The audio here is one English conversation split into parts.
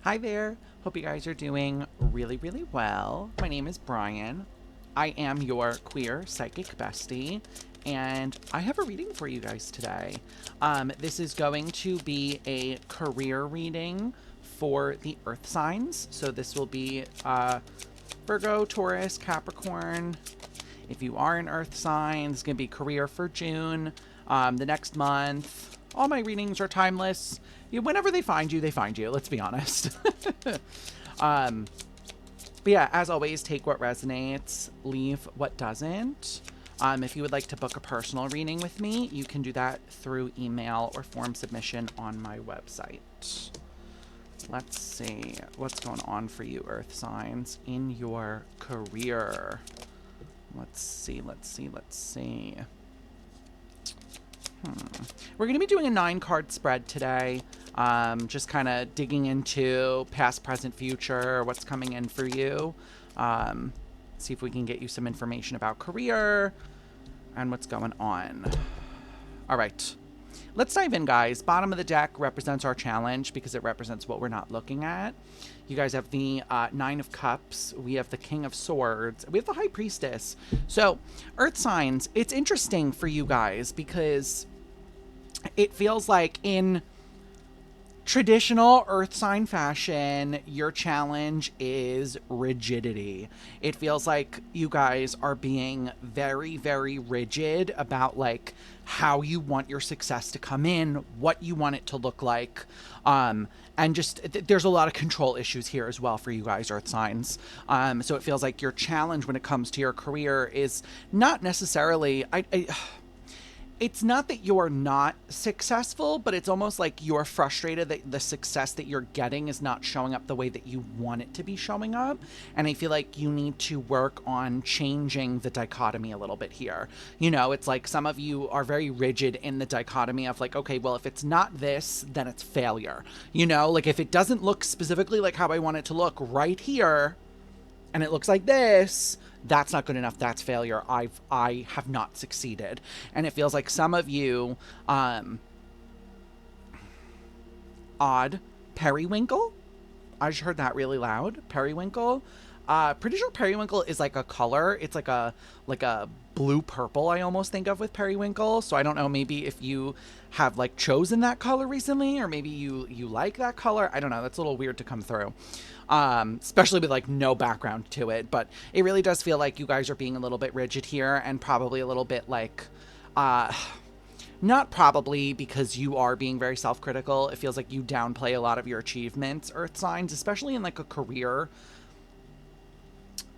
Hi there. Hope you guys are doing really, really well. My name is Brian. I am your queer psychic bestie, and I have a reading for you guys today. This is going to be a career reading for the earth signs. So this will be Virgo, Taurus, Capricorn. If you are an earth sign, it's going to be career for June, the next month. All my readings are timeless. Whenever they find you, they find you. Let's be honest. But yeah, as always, take what resonates, leave what doesn't. If you would like to book a personal reading with me, you can do that through email or form submission on my website. Let's see what's going on for you, earth signs, in your career. Let's see. We're going to be doing a 9-card spread today. Just kind of digging into past, present, future, what's coming in for you. See if we can get you some information about career and what's going on. All right. Let's dive in, guys. Bottom of the deck represents our challenge because it represents what we're not looking at. You guys have the 9 of Cups. We have the King of Swords. We have the High Priestess. So, Earth signs, it's interesting for you guys because it feels like in traditional earth sign fashion, your challenge is rigidity. It feels like you guys are being very, very rigid about like how you want your success to come in, what you want it to look like. And just there's a lot of control issues here as well for you guys, earth signs. So it feels like your challenge when it comes to your career is not necessarily, it's not that you're not successful, but it's almost like you're frustrated that the success that you're getting is not showing up the way that you want it to be showing up. And I feel like you need to work on changing the dichotomy a little bit here. You know, it's like some of you are very rigid in the dichotomy of like, okay, well, if it's not this, then it's failure. You know, like if it doesn't look specifically like how I want it to look right here, and it looks like this, that's not good enough. That's failure. I have not succeeded. And it feels like some of you, odd, periwinkle. I just heard that really loud. Periwinkle. Pretty sure periwinkle is like a color. It's like a blue purple, I almost think of with periwinkle. So I don't know, maybe if you have like chosen that color recently, or maybe you like that color. I don't know. That's a little weird to come through. Especially with like no background to it, but it really does feel like you guys are being a little bit rigid here and probably a little bit like, not probably because you are being very self-critical. It feels like you downplay a lot of your achievements, earth signs, especially in like a career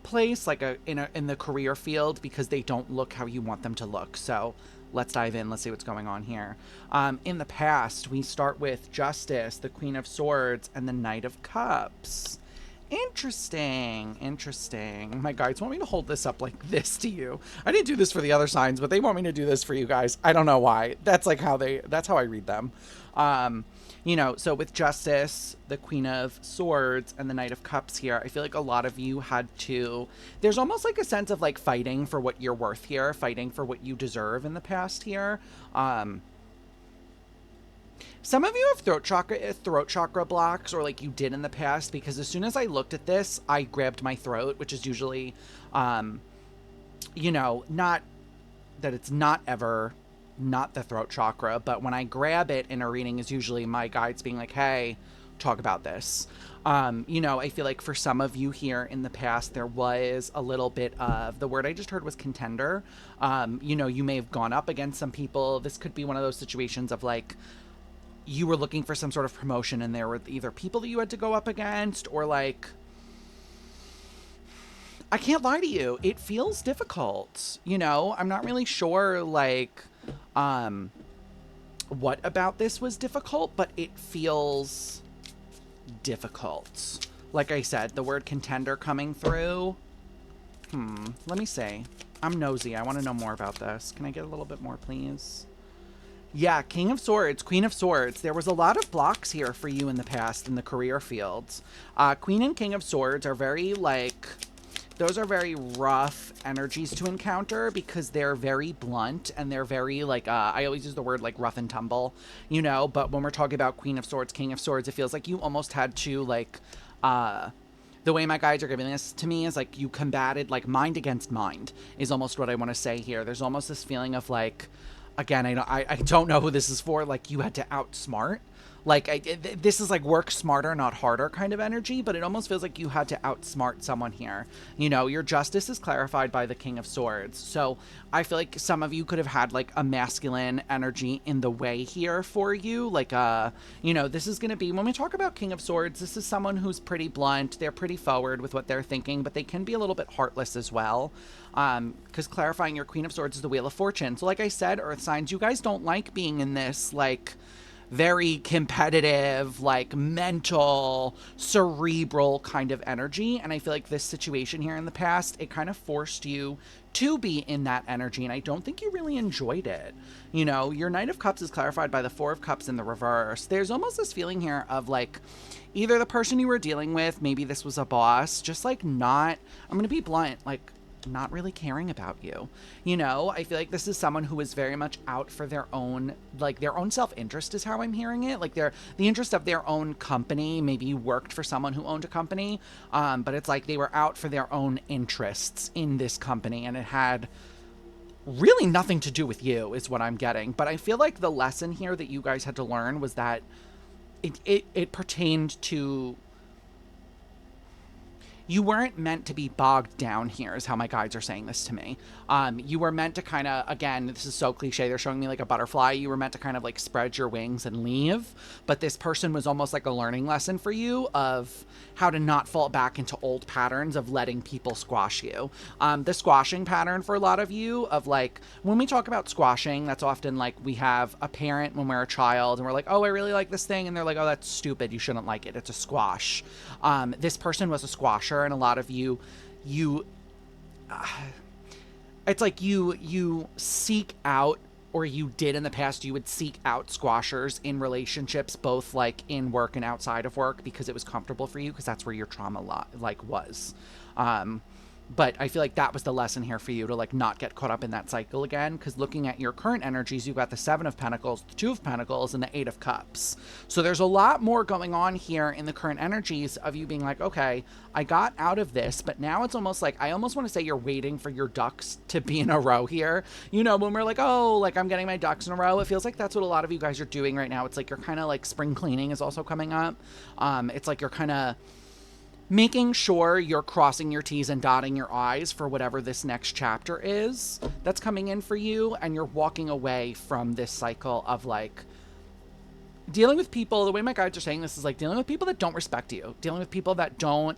place, like in the career field, because they don't look how you want them to look. So let's dive in. Let's see what's going on here. In the past, we start with Justice, the Queen of Swords, and the Knight of Cups. Interesting. My guides want me to hold this up like this to you. I didn't do this for the other signs, but they want me to do this for you guys. I don't know why. That's like that's how I read them. You know, so with Justice, the Queen of Swords, and the Knight of Cups here, I feel like a lot of you had to, there's almost like a sense of like fighting for what you're worth here, fighting for what you deserve in the past here. Some of you have throat chakra blocks, or like you did in the past, because as soon as I looked at this, I grabbed my throat, which is usually, you know, not that it's not ever not the throat chakra, but when I grab it in a reading is usually my guides being like, hey, talk about this. You know, I feel like for some of you here in the past, there was a little bit of, the word I just heard was contender. You know, you may have gone up against some people. This could be one of those situations of like, you were looking for some sort of promotion and there were either people that you had to go up against, or like, I can't lie to you, it feels difficult. You know, I'm not really sure like, what about this was difficult, but it feels difficult. Like I said, the word contender coming through. Let me see. I'm nosy. I want to know more about this. Can I get a little bit more, please? Yeah, King of Swords, Queen of Swords. There was a lot of blocks here for you in the past in the career fields. Queen and King of Swords are very, like, those are very rough energies to encounter because they're very blunt and they're very like, I always use the word like rough and tumble, you know, but when we're talking about Queen of Swords, King of Swords, it feels like you almost had to like, the way my guides are giving this to me is like you combated like mind against mind is almost what I want to say here. There's almost this feeling of like, again, I don't know who this is for. Like you had to outsmart. Like this is like work smarter, not harder kind of energy, but it almost feels like you had to outsmart someone here. You know, your justice is clarified by the King of Swords. So I feel like some of you could have had like a masculine energy in the way here for you. Like, you know, this is going to be, when we talk about King of Swords, this is someone who's pretty blunt. They're pretty forward with what they're thinking, but they can be a little bit heartless as well. Because clarifying your Queen of Swords is the Wheel of Fortune. So like I said, Earth signs, you guys don't like being in this, like, very competitive, like mental, cerebral kind of energy. And I feel like this situation here in the past, it kind of forced you to be in that energy. And I don't think you really enjoyed it. You know, your Knight of Cups is clarified by the Four of Cups in the reverse. There's almost this feeling here of like, either the person you were dealing with, maybe this was a boss, just like not, I'm going to be blunt, like not really caring about you. You know, I feel like this is someone who is very much out for their own, like their own self-interest is how I'm hearing it. Like the interest of their own company. Maybe you worked for someone who owned a company, but it's like they were out for their own interests in this company, and it had really nothing to do with you is what I'm getting. But I feel like the lesson here that you guys had to learn was that it pertained to, you weren't meant to be bogged down here is how my guides are saying this to me. You were meant to kind of, again, this is so cliche, they're showing me like a butterfly. You were meant to kind of like spread your wings and leave. But this person was almost like a learning lesson for you of how to not fall back into old patterns of letting people squash you. The squashing pattern for a lot of you of like, when we talk about squashing, that's often like we have a parent when we're a child and we're like, oh, I really like this thing. And they're like, oh, that's stupid. You shouldn't like it. It's a squash. This person was a squasher. And a lot of you it's like you seek out, or you did in the past, you would seek out squashers in relationships, both like in work and outside of work, because it was comfortable for you, because that's where your trauma like was. But I feel like that was the lesson here for you, to like not get caught up in that cycle again. Because looking at your current energies, you've got the Seven of Pentacles, the Two of Pentacles, and the Eight of Cups. So there's a lot more going on here in the current energies of you being like, okay, I got out of this, but now it's almost like, I almost want to say you're waiting for your ducks to be in a row here. You know, when we're like, oh, like I'm getting my ducks in a row, it feels like that's what a lot of you guys are doing right now. It's like you're kind of like spring cleaning is also coming up. It's like you're kind of making sure you're crossing your T's and dotting your I's for whatever this next chapter is that's coming in for you. And you're walking away from this cycle of like dealing with people. The way my guides are saying this is like dealing with people that don't respect you, dealing with people that don't,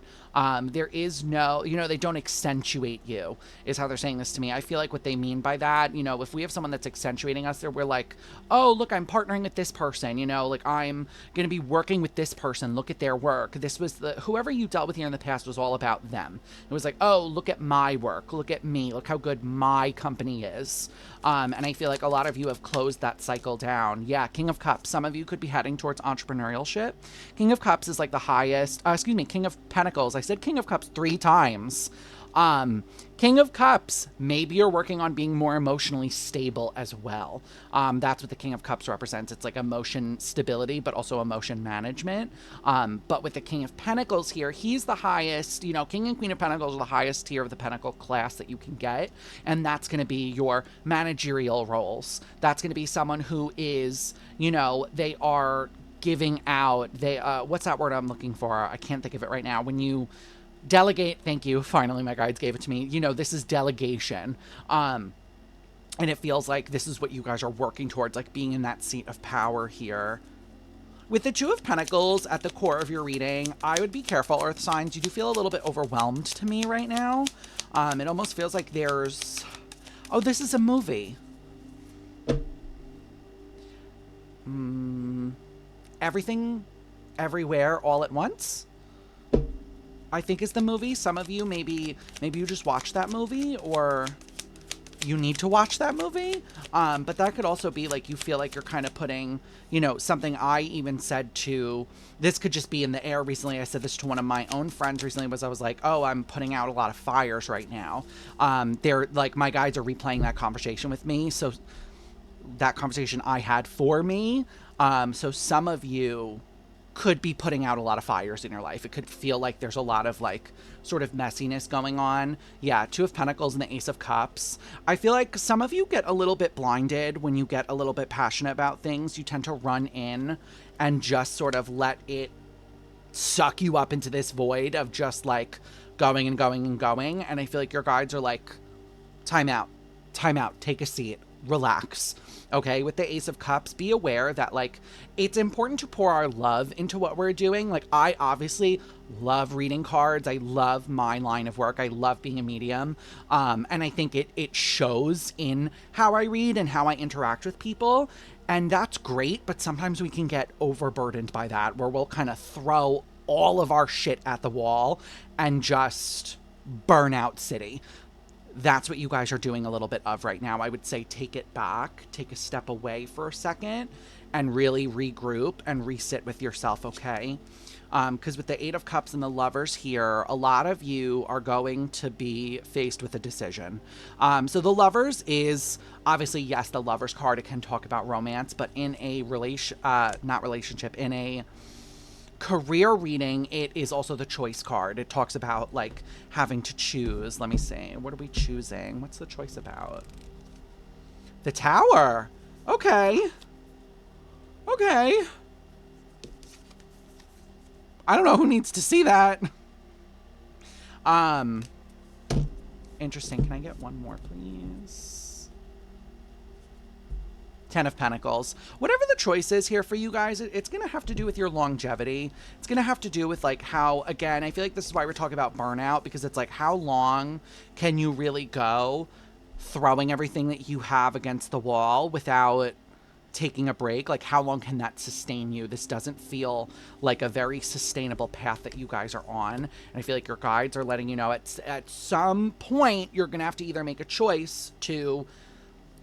there is no, you know, they don't accentuate you is how they're saying this to me. I feel like what they mean by that, you know, if we have someone that's accentuating us, we're like, oh, look, I'm partnering with this person, you know, like I'm going to be working with this person. Look at their work. This was whoever you dealt with here in the past was all about them. It was like, oh, look at my work. Look at me. Look how good my company is. And I feel like a lot of you have closed that cycle down. Yeah. King of Cups. Some of you could be heading towards entrepreneurship. King of Cups is like the highest, King of Pentacles. I said King of Cups 3 times. King of Cups, maybe you're working on being more emotionally stable as well. That's what the King of Cups represents. It's like emotion stability, but also emotion management. But with the King of Pentacles here, he's the highest, you know, King and Queen of Pentacles are the highest tier of the Pentacle class that you can get. And that's going to be your managerial roles. That's going to be someone who is, you know, they are giving out, what's that word I'm looking for? I can't think of it right now. When you delegate, thank you, finally my guides gave it to me, you know, this is delegation, and it feels like this is what you guys are working towards, like being in that seat of power here. With the Two of Pentacles at the core of your reading, I would be careful, Earth signs. You do feel a little bit overwhelmed to me right now. It almost feels like there's, oh, this is a movie. Everything, Everywhere, All at Once, I think is the movie. Some of you, maybe you just watched that movie, or you need to watch that movie. But that could also be like you feel like you're kind of putting, you know, something I even said to, this could just be in the air recently. I said this to one of my own friends recently, was I was like, oh, I'm putting out a lot of fires right now. They're like, my guides are replaying that conversation with me. So that conversation I had for me. So some of you could be putting out a lot of fires in your life. It could feel like there's a lot of like sort of messiness going on. Yeah, Two of Pentacles and the Ace of Cups. I feel like some of you get a little bit blinded when you get a little bit passionate about things. You tend to run in and just sort of let it suck you up into this void of just like going and going and going. And I feel like your guides are like, time out, take a seat, relax. Okay, with the Ace of Cups, be aware that, like, it's important to pour our love into what we're doing. Like, I obviously love reading cards. I love my line of work. I love being a medium. And I think it shows in how I read and how I interact with people. And that's great, but sometimes we can get overburdened by that, where we'll kind of throw all of our shit at the wall and just burn out city. That's what you guys are doing a little bit of right now. I would say take it back, take a step away for a second, and really regroup and resit with yourself, okay? Because with the Eight of Cups and the Lovers here, a lot of you are going to be faced with a decision. So the Lovers is, obviously, yes, the Lovers card, it can talk about romance, but in a in a career reading, it is also the choice card. It talks about like having to choose. Let me see. What are we choosing? What's the choice about? The Tower. Okay. Okay. I don't know who needs to see that. Interesting. Can I get one more, please? Ten of Pentacles. Whatever the choice is here for you guys, it's going to have to do with your longevity. It's going to have to do with like how, again, I feel like this is why we're talking about burnout, because it's like, how long can you really go throwing everything that you have against the wall without taking a break? Like, how long can that sustain you? This doesn't feel like a very sustainable path that you guys are on. And I feel like your guides are letting you know at some point you're going to have to either make a choice to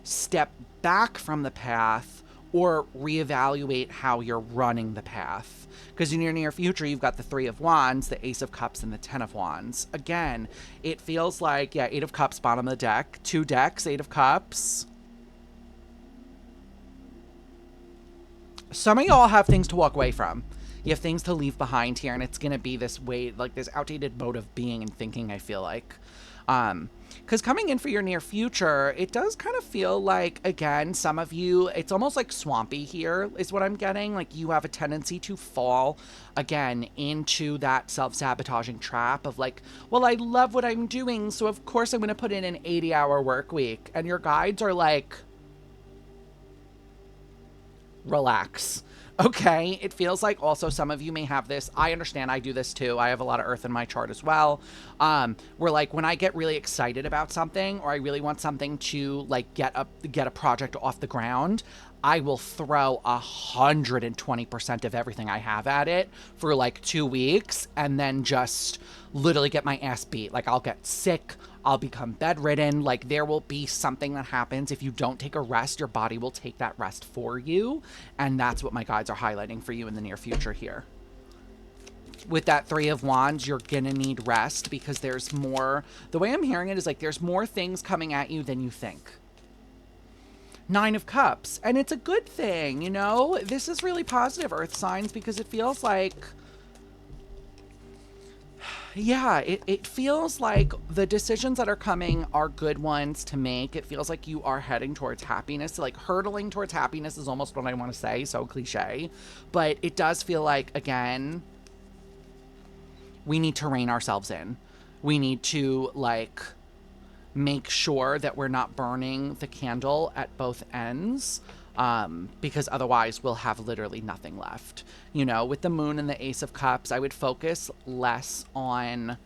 step back from the path or reevaluate how you're running the path. Because in your near future, you've got the Three of Wands, the Ace of Cups, and the Ten of Wands. Again, it feels like, yeah, Eight of Cups, bottom of the deck. Two decks, Eight of Cups. Some of y'all have things to walk away from. You have things to leave behind here, and it's going to be this way, like this outdated mode of being and thinking, I feel like. Because coming in for your near future, it does kind of feel like, again, some of you, it's almost like swampy here is what I'm getting. Like you have a tendency to fall, again, into that self-sabotaging trap of like, well, I love what I'm doing, so of course I'm going to put in an 80-hour work week. And your guides are like, relax. Okay, it feels like also some of you may have this. I understand, I do this too. I have a lot of earth in my chart as well. Where like when I get really excited about something or I really want something to like get a project off the ground, I will throw 120% of everything I have at it for like 2 weeks and then just literally get my ass beat. Like I'll get sick, I'll become bedridden. Like there will be something that happens. If you don't take a rest, your body will take that rest for you. And that's what my guides are highlighting for you in the near future here. With that Three of Wands, you're gonna need rest because there's more. The way I'm hearing it is like there's more things coming at you than you think. Nine of Cups. And it's a good thing, you know? This is really positive, Earth signs, because it feels like, yeah, it feels like the decisions that are coming are good ones to make. It feels like you are heading towards happiness. Like hurtling towards happiness is almost what I want to say, so cliche. But it does feel like, again, we need to rein ourselves in. We need to, like, make sure that we're not burning the candle at both ends, because otherwise we'll have literally nothing left. You know, with the Moon and the Ace of Cups, I would focus less on,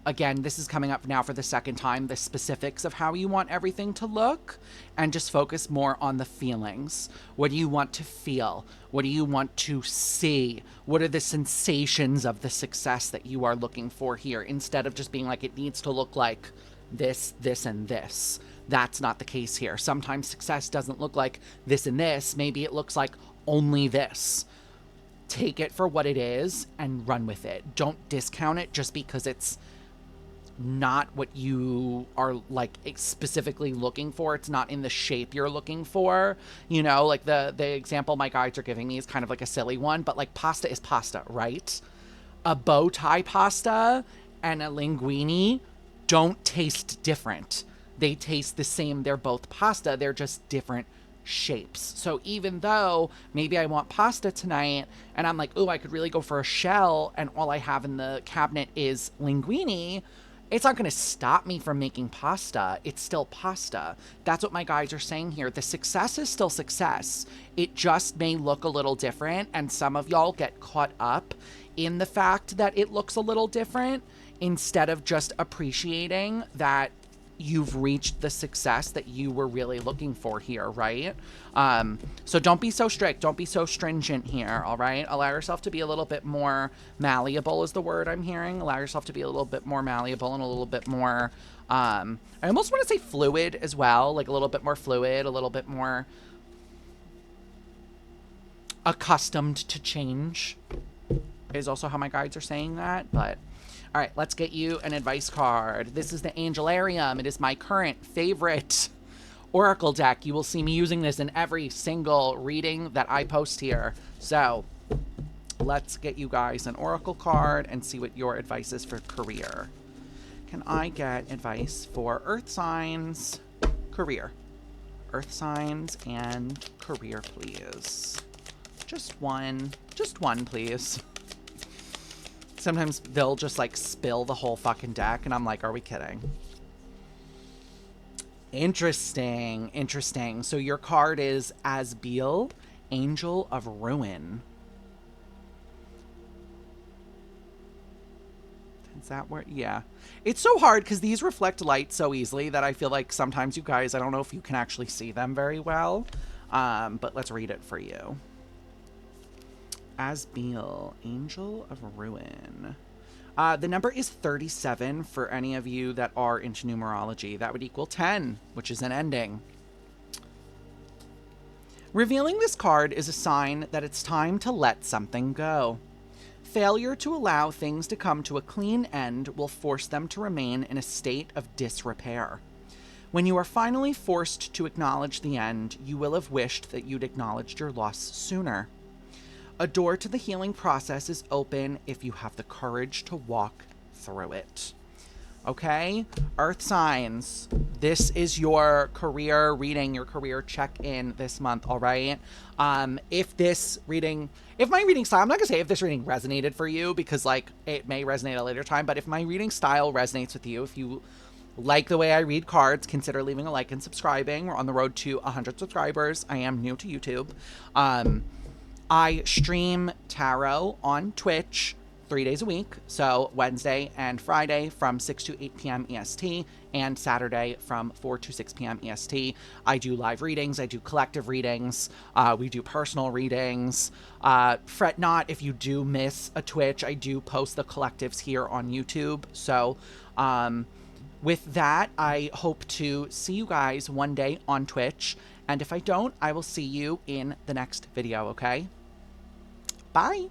again, this is coming up now for the second time, the specifics of how you want everything to look, and just focus more on the feelings. What do you want to feel? What do you want to see? What are the sensations of the success that you are looking for here, instead of just being like, it needs to look like this, this, and this. That's not the case here. Sometimes success doesn't look like this and this. Maybe it looks like only this. Take it for what it is and run with it. Don't discount it just because it's not what you are like specifically looking for. It's not in the shape you're looking for. You know, like the example my guides are giving me is kind of like a silly one, but like pasta is pasta, right? A bow tie pasta and a linguine don't taste different. They taste the same. They're both pasta. They're just different shapes. So even though maybe I want pasta tonight and I'm like, oh, I could really go for a shell and all I have in the cabinet is linguine, it's not going to stop me from making pasta. It's still pasta. That's what my guides are saying here. The success is still success. It just may look a little different, and some of y'all get caught up in the fact that it looks a little different instead of just appreciating that you've reached the success that you were really looking for here, right? So don't be so strict. Don't be so stringent here, all right? Allow yourself to be a little bit more malleable is the word I'm hearing. Allow yourself to be a little bit more malleable and a little bit more, I almost want to say fluid as well, like a little bit more fluid, a little bit more accustomed to change is also how my guides are saying that, but... All right, let's get you an advice card. This is the Angelarium. It is my current favorite oracle deck. You will see me using this in every single reading that I post here. So let's get you guys an oracle card and see what your advice is for career. Can I get advice for earth signs, career? Earth signs and career, please. Just one, please. Sometimes they'll just like spill the whole fucking deck and I'm like, are we kidding? Interesting. So your card is Asbiel, Angel of Ruin. Is that where? Yeah. It's so hard because these reflect light so easily that I feel like sometimes you guys, I don't know if you can actually see them very well. But let's read it for you. Asbiel, Angel of Ruin. The number is 37 for any of you that are into numerology. That would equal 10, which is an ending. Revealing this card is a sign that it's time to let something go. Failure to allow things to come to a clean end will force them to remain in a state of disrepair. When you are finally forced to acknowledge the end, you will have wished that you'd acknowledged your loss sooner. A door to the healing process is open if you have the courage to walk through it. Okay? Earth signs. This is your career reading, your career check-in this month, all right? If my reading style, I'm not going to say if this reading resonated for you because, like, it may resonate at a later time, but if my reading style resonates with you, if you like the way I read cards, consider leaving a like and subscribing. We're on the road to 100 subscribers. I am new to YouTube. I stream tarot on Twitch 3 days a week. So Wednesday and Friday from 6 to 8 p.m. EST and Saturday from 4 to 6 p.m. EST. I do live readings. I do collective readings. We do personal readings. Fret not if you do miss a Twitch. I do post the collectives here on YouTube. So with that, I hope to see you guys one day on Twitch. And if I don't, I will see you in the next video, okay? Bye!